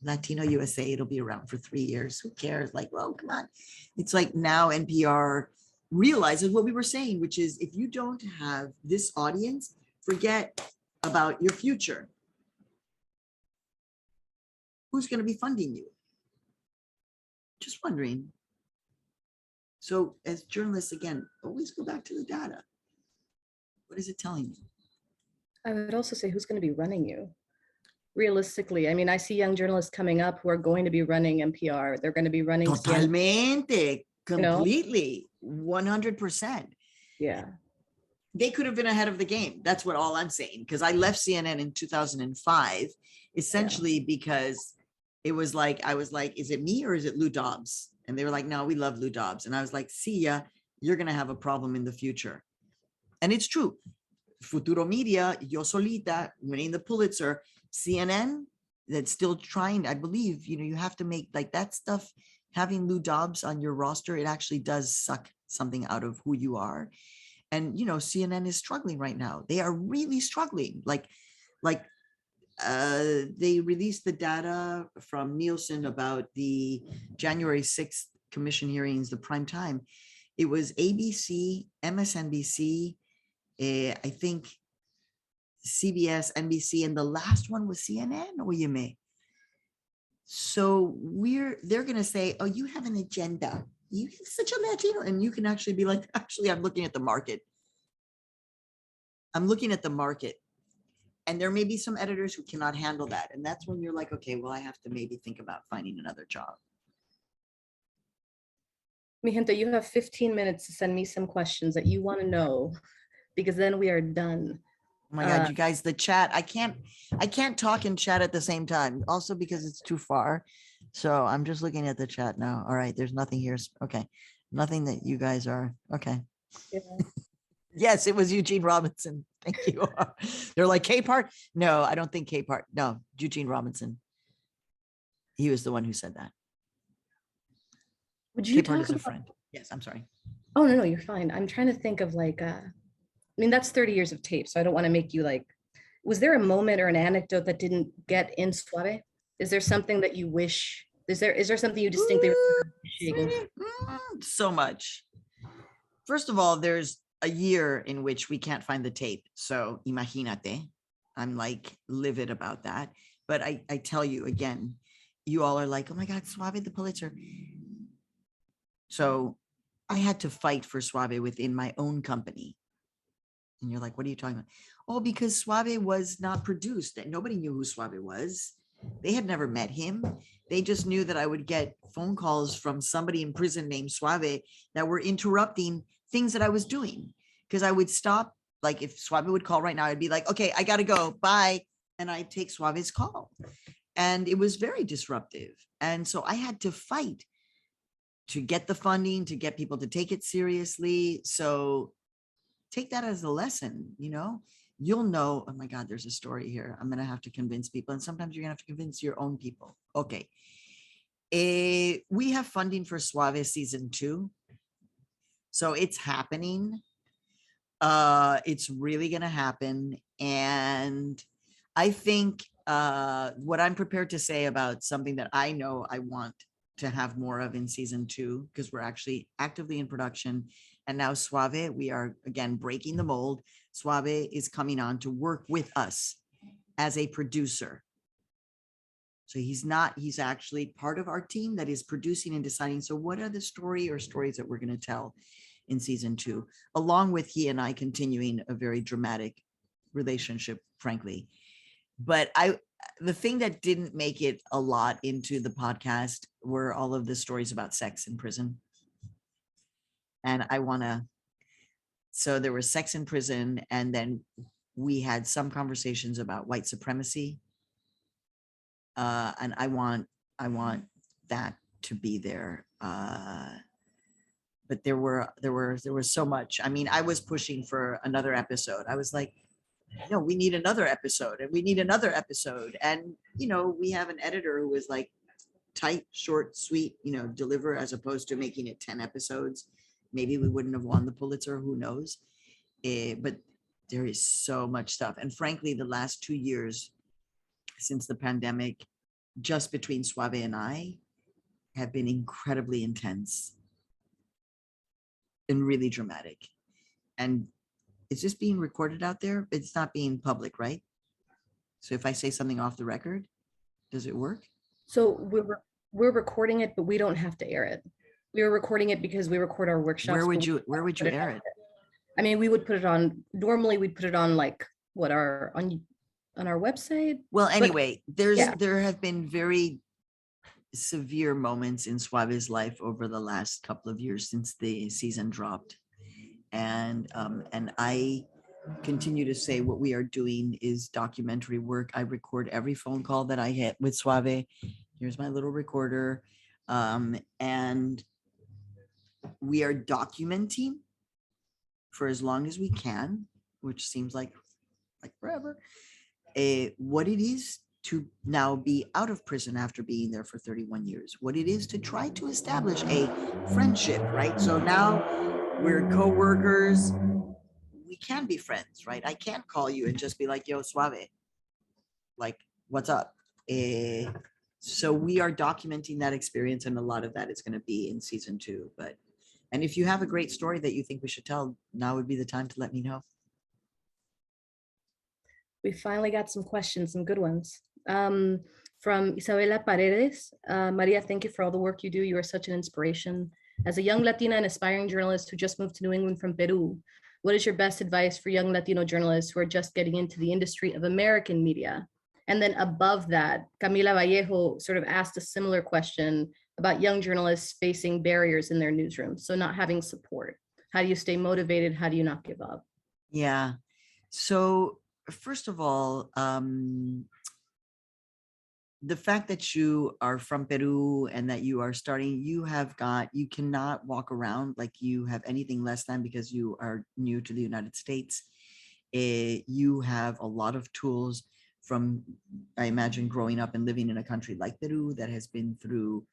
Latino USA, it'll be around for 3 years. Who cares? Like, well, come on. It's like now NPR realizes what we were saying, which is if you don't have this audience, forget about your future. Who's going to be funding you? Just wondering. So as journalists, again, always go back to the data. What is it telling you? I would also say, who's going to be running you? Realistically, I mean, I see young journalists coming up who are going to be running NPR. They're going to be running Totalmente, completely, 100%. Yeah. They could have been ahead of the game. That's what all I'm saying. Because I left CNN in 2005, essentially because it was like, I was like, is it me or is it Lou Dobbs? And they were like, no, we love Lou Dobbs. And I was like, see ya, you're going to have a problem in the future. And it's true. Futuro Media, yo solita, winning the Pulitzer, CNN, that's still trying, I believe, you have to make like that stuff, having Lou Dobbs on your roster, it actually does suck something out of who you are. And, CNN is struggling right now. They are really struggling. They released the data from Nielsen about the January 6th commission hearings, the prime time. It was ABC, MSNBC, I think CBS, NBC, and the last one was CNN, Oyeme. So they're going to say, oh, you have an agenda. You have such a Latino. And you can actually be like, actually, I'm looking at the market. And there may be some editors who cannot handle that. And that's when you're like, okay, well, I have to maybe think about finding another job. Mi gente, you have 15 minutes to send me some questions that you want to know, because then we are done. Oh my God, you guys, the chat, I can't talk and chat at the same time. Also because it's too far. So I'm just looking at the chat now. All right, there's nothing here. Okay. Nothing that you guys are. Okay. Yeah. Yes, it was Eugene Robinson. Thank you. They're like K-Part. No, I don't think K-Part. No, Eugene Robinson. He was the one who said that. Would you K-Part talk is a about... friend. Yes, I'm sorry. Oh, no, you're fine. I'm trying to think of like, I mean, that's 30 years of tape. So I don't want to make you like, was there a moment or an anecdote that didn't get in Suave? Is there something that you wish, is there something you distinctly appreciate? So much. First of all, there's a year in which we can't find the tape. So imagínate, I'm like livid about that. But I tell you again, you all are like, oh my God, Suave, the Pulitzer. So I had to fight for Suave within my own company. And you're like, what are you talking about? Oh, because Suave was not produced. Nobody knew who Suave was. They had never met him. They just knew that I would get phone calls from somebody in prison named Suave that were interrupting things that I was doing. Because I would stop, like if Suave would call right now, I'd be like, okay, I gotta go, bye. And I'd take Suave's call. And it was very disruptive. And so I had to fight to get the funding, to get people to take it seriously. So take that as a lesson, you know, you'll know, oh my God, there's a story here. I'm going to have to convince people. And sometimes you're going to have to convince your own people. Okay. We have funding for Suave season 2. So it's happening. It's really going to happen. And I think what I'm prepared to say about something that I know I want to have more of in season 2, because we're actually actively in production. And now Suave, we are again breaking the mold. Suave is coming on to work with us as a producer. So he's actually part of our team that is producing and deciding, so what are the stories that we're going to tell in season 2, along with he and I continuing a very dramatic relationship, frankly. But the thing that didn't make it a lot into the podcast were all of the stories about sex in prison. And so there was sex in prison, and then we had some conversations about white supremacy. And I want that to be there. But there was so much. I mean, I was pushing for another episode. I was like, no, we need another episode, and we need another episode. And, you know, we have an editor who was like, tight, short, sweet, you know, deliver, as opposed to making it 10 episodes. Maybe we wouldn't have won the Pulitzer, who knows? But there is so much stuff. And frankly, the last 2 years since the pandemic, just between Suave and I, have been incredibly intense and really dramatic. And it's just being recorded out there. It's not being public, right? So if I say something off the record, does it work? So we're recording it, but we don't have to air it. We were recording it because we record our workshops. Where would you air it? I mean, we would put it on, normally we'd put it on like on our website. Well, anyway, there have been very severe moments in Suave's life over the last couple of years since the season dropped. And I continue to say what we are doing is documentary work. I record every phone call that I hit with Suave. Here's my little recorder. And we are documenting for as long as we can, which seems like forever, what it is to now be out of prison after being there for 31 years, what it is to try to establish a friendship, right? So now we're co-workers. We can be friends, right? I can't call you and just be like, yo, Suave, like, what's up? So we are documenting that experience, and a lot of that is going to be in season 2. And if you have a great story that you think we should tell, now would be the time to let me know. We finally got some questions, some good ones. From Isabela Paredes. Maria, thank you for all the work you do. You are such an inspiration. As a young Latina and aspiring journalist who just moved to New England from Peru, what is your best advice for young Latino journalists who are just getting into the industry of American media? And then above that, Camila Vallejo sort of asked a similar question about young journalists facing barriers in their newsrooms. So not having support. How do you stay motivated? How do you not give up? Yeah. So first of all, the fact that you are from Peru and that you are starting, you cannot walk around like you have anything less than, because you are new to the United States. You have a lot of tools from, I imagine, growing up and living in a country like Peru that has been through,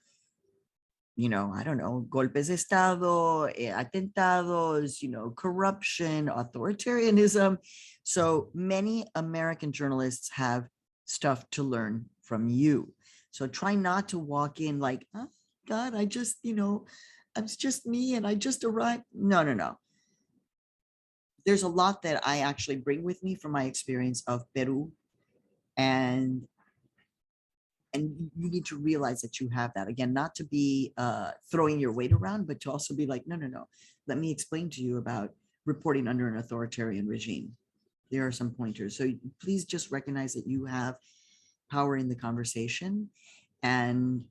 you know, I don't know, golpes de Estado, atentados, you know, corruption, authoritarianism. So many American journalists have stuff to learn from you. So try not to walk in like, oh God, I just, you know, I'm just me and I just arrived. No. There's a lot that I actually bring with me from my experience of Peru. And you need to realize that you have that. Again, not to be throwing your weight around, but to also be like, no. Let me explain to you about reporting under an authoritarian regime. There are some pointers. So please just recognize that you have power in the conversation. And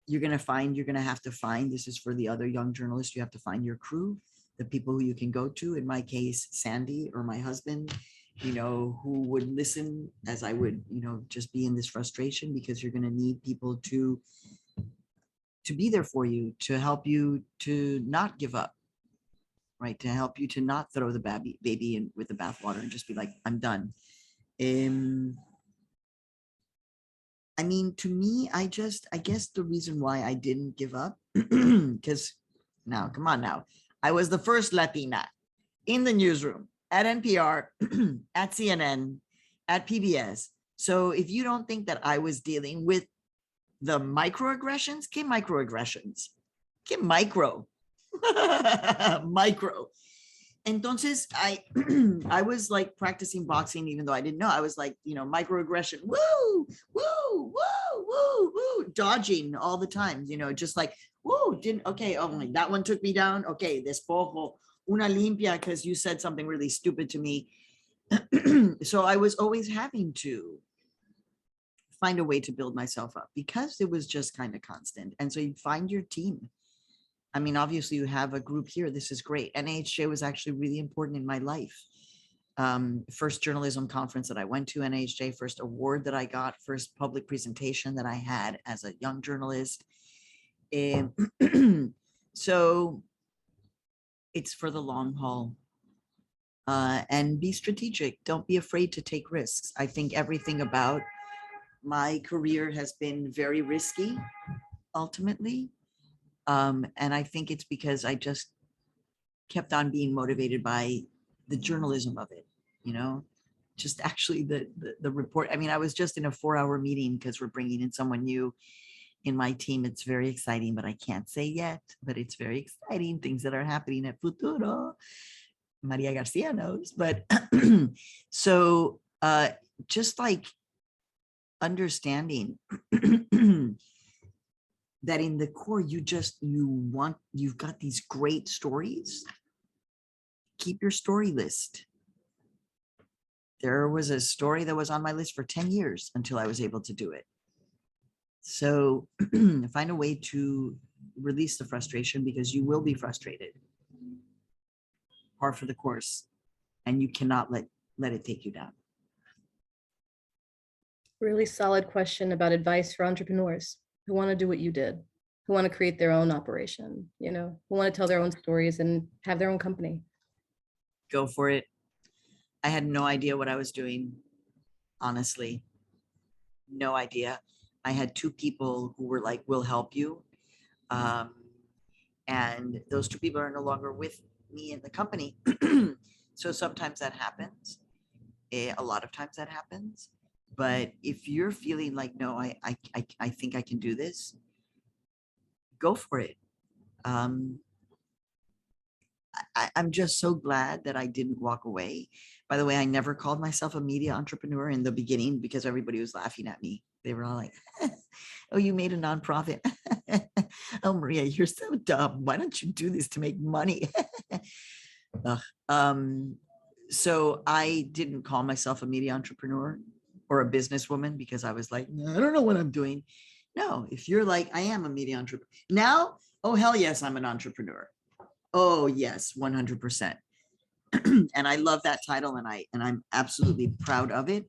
you're going to have to find, this is for the other young journalists, you have to find your crew, the people who you can go to. In my case, Sandy or my husband, who would listen as I would, just be in this frustration, because you're going to need people to be there for you, to help you to not give up, right? To help you to not throw the baby in with the bathwater and just be like, I'm done. I mean, to me, I guess the reason why I didn't give up, because now, come on now, I was the first Latina in the newsroom at NPR, at CNN, at PBS. So if you don't think that I was dealing with the microaggressions, ¿qué microaggressions? ¿Qué micro? Micro. Entonces, I was like practicing boxing, even though I didn't know. I was like, microaggression, woo, woo, woo, woo, woo, dodging all the time, just like, woo, okay, oh my, that one took me down. Okay, despojo, una limpia, because you said something really stupid to me. So I was always having to find a way to build myself up, because it was just kind of constant. And so you find your team. I mean, obviously you have a group here. This is great. NAHJ was actually really important in my life. First journalism conference that I went to, NAHJ, first award that I got, first public presentation that I had as a young journalist. So it's for the long haul. And be strategic. Don't be afraid to take risks. I think everything about my career has been very risky, ultimately. And I think it's because I just kept on being motivated by the journalism of it, just actually the report. I mean, I was just in a 4-hour meeting because we're bringing in someone new in my team. It's very exciting, but I can't say yet, but it's very exciting, things that are happening at Futuro. Maria Garcia knows, but so just like understanding that in the core, you've got these great stories. Keep your story list. There was a story that was on my list for 10 years until I was able to do it. So find a way to release the frustration, because you will be frustrated. Par for the course, and you cannot let it take you down. Really solid question about advice for entrepreneurs who want to do what you did, who want to create their own operation, who want to tell their own stories and have their own company. Go for it. I had no idea what I was doing, honestly. No idea. I had 2 people who were like, we'll help you. And those 2 people are no longer with me in the company. So sometimes that happens. A lot of times that happens. But if you're feeling like, no, I think I can do this, go for it. I'm just so glad that I didn't walk away. By the way, I never called myself a media entrepreneur in the beginning, because everybody was laughing at me. They were all like, oh, you made a nonprofit. Oh, Maria, you're so dumb. Why don't you do this to make money? So I didn't call myself a media entrepreneur or a businesswoman, because I was like, I don't know what I'm doing. No, if you're like, I am a media entrepreneur now, oh, hell yes, I'm an entrepreneur. Oh yes, 100%. And I love that title, and I'm absolutely proud of it.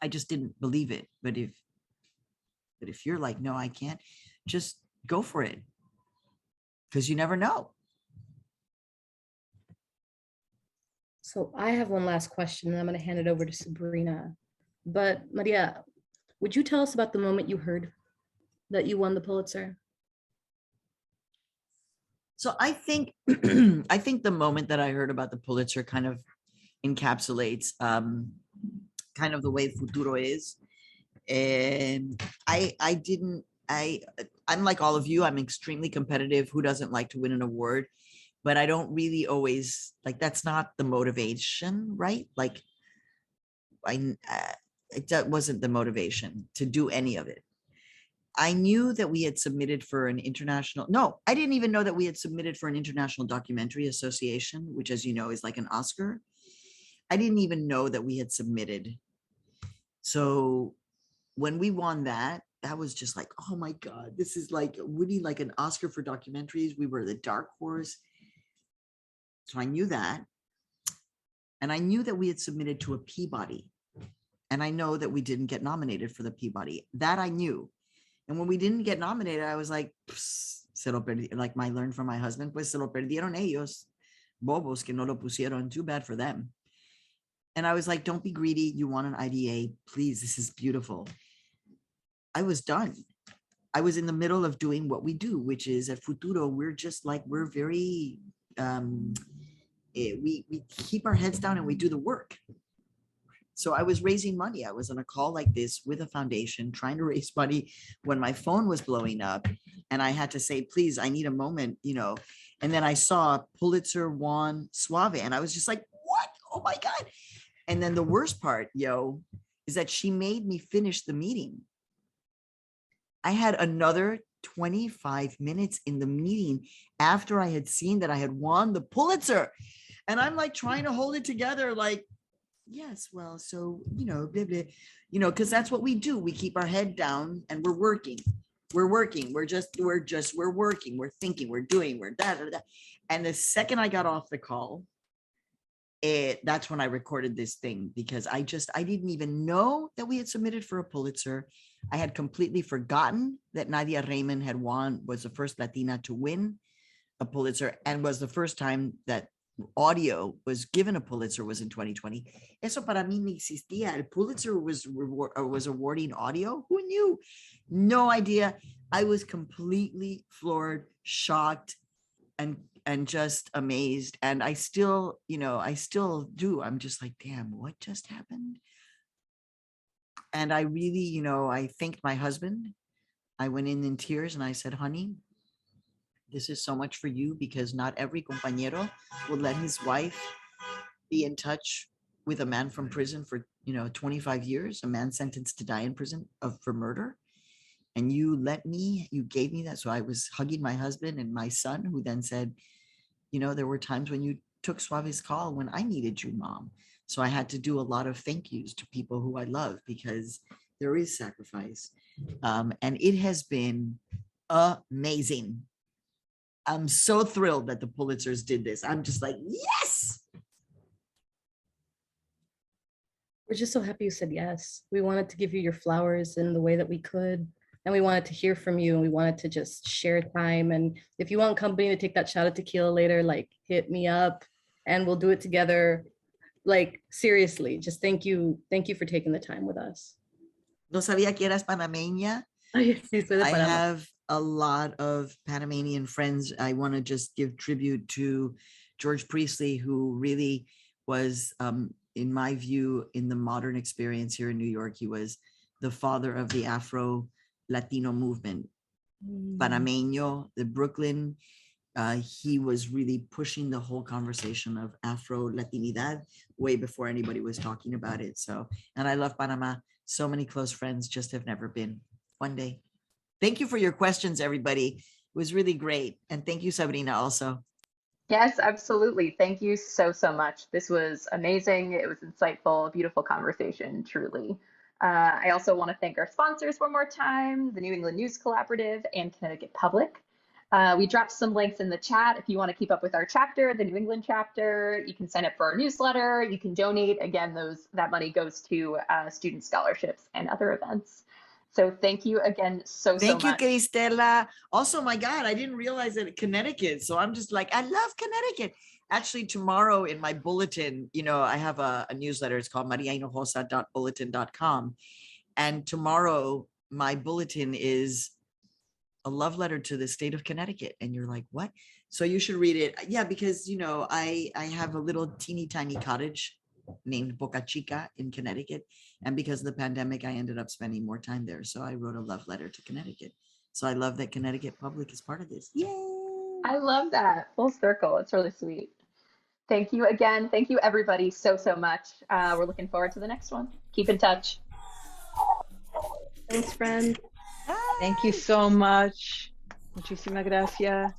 I just didn't believe it. But if you're like, no, I can't, just go for it, because you never know. So I have one last question, and I'm going to hand it over to Sabrina. But Maria, would you tell us about the moment you heard that you won the Pulitzer? So I think the moment that I heard about the Pulitzer kind of encapsulates kind of the way Futuro is. And I'm like all of you, I'm extremely competitive. Who doesn't like to win an award? But I don't really always, like, that's not the motivation, right? Like, it wasn't the motivation to do any of it. I knew that we had submitted for an international, no, I didn't even know that we had submitted for an International Documentary Association, which, as you know, is like an Oscar. I didn't even know that we had submitted. So when we won that was just like, oh my God, this is like winning like an Oscar for documentaries. We were the dark horse. So I knew that. And I knew that we had submitted to a Peabody. And I know that we didn't get nominated for the Peabody. That I knew. And when we didn't get nominated, I was like, se lo perdí. Like I learned from my husband, pues se lo perdieron ellos. Bobos que no lo pusieron. Too bad for them. And I was like, don't be greedy. You want an IDA. Please, this is beautiful. I was done. I was in the middle of doing what we do, which is at Futuro, we're just like, we're very, we keep our heads down and we do the work. So I was raising money. I was on a call like this with a foundation trying to raise money when my phone was blowing up. And I had to say, please, I need a moment, you know. And then I saw Pulitzer won Suave. And I was just like, what? Oh my God. And then the worst part, is that she made me finish the meeting. I had another 25 minutes in the meeting after I had seen that I had won the Pulitzer. And I'm like trying to hold it together, like, yes, well, so, blah, blah, because that's what we do. We keep our head down and we're working. We're working. We're working. We're thinking. We're doing. We're da, da, da. And the second I got off the call, that's when I recorded this thing, because I didn't even know that we had submitted for a Pulitzer. I had completely forgotten that Nadia Raymond was the first Latina to win a Pulitzer, and was the first time that audio was given a Pulitzer was in 2020. Eso para mí no existía. El Pulitzer was awarding audio. Who knew? No idea. I was completely floored, shocked, and just amazed. And I still do. I'm just like, damn, what just happened? And I really, I thanked my husband. I went in tears and I said, honey, this is so much for you, because not every compañero will let his wife be in touch with a man from prison for, 25 years, a man sentenced to die in prison for murder. And you gave me that. So I was hugging my husband and my son, who then said, there were times when you took Suave's call when I needed you, Mom. So I had to do a lot of thank yous to people who I love, because there is sacrifice. And it has been amazing. I'm so thrilled that the Pulitzers did this. I'm just like, yes. We're just so happy you said yes. We wanted to give you your flowers in the way that we could. And we wanted to hear from you, and we wanted to just share time. And if you want company to take that shot of tequila later, like, hit me up and we'll do it together. Like, seriously, just thank you. Thank you for taking the time with us. No sabía que eras panameña. I have a lot of Panamanian friends. I want to just give tribute to George Priestley, who really was, in my view, in the modern experience here in New York, he was the father of the Afro-Latino movement. Panameño, the Brooklyn, he was really pushing the whole conversation of Afro-Latinidad way before anybody was talking about it. So, and I love Panama. So many close friends, just have never been. One day. Thank you for your questions, everybody. It was really great. And thank you, Sabrina, also. Yes, absolutely. Thank you so, so much. This was amazing. It was insightful, a beautiful conversation, truly. I also want to thank our sponsors one more time, the New England News Collaborative and Connecticut Public. We dropped some links in the chat. If you want to keep up with our chapter, the New England chapter, you can sign up for our newsletter. You can donate. Again, that money goes to student scholarships and other events. So thank you again so much. Thank you, Cristela. Also, my God, I didn't realize that Connecticut. So I'm just like, I love Connecticut. Actually, tomorrow in my bulletin, I have a newsletter. It's called mariahinojosa.bulletin.com. And tomorrow, my bulletin is a love letter to the state of Connecticut. And you're like, what? So you should read it. Yeah, because, I have a little teeny tiny cottage named Boca Chica in Connecticut. And because of the pandemic, I ended up spending more time there. So I wrote a love letter to Connecticut. So I love that Connecticut Public is part of this. Yay! I love that. Full circle. It's really sweet. Thank you again. Thank you, everybody, so much. We're looking forward to the next one. Keep in touch. Thanks, friend. Thank you so much. Muchísimas gracias.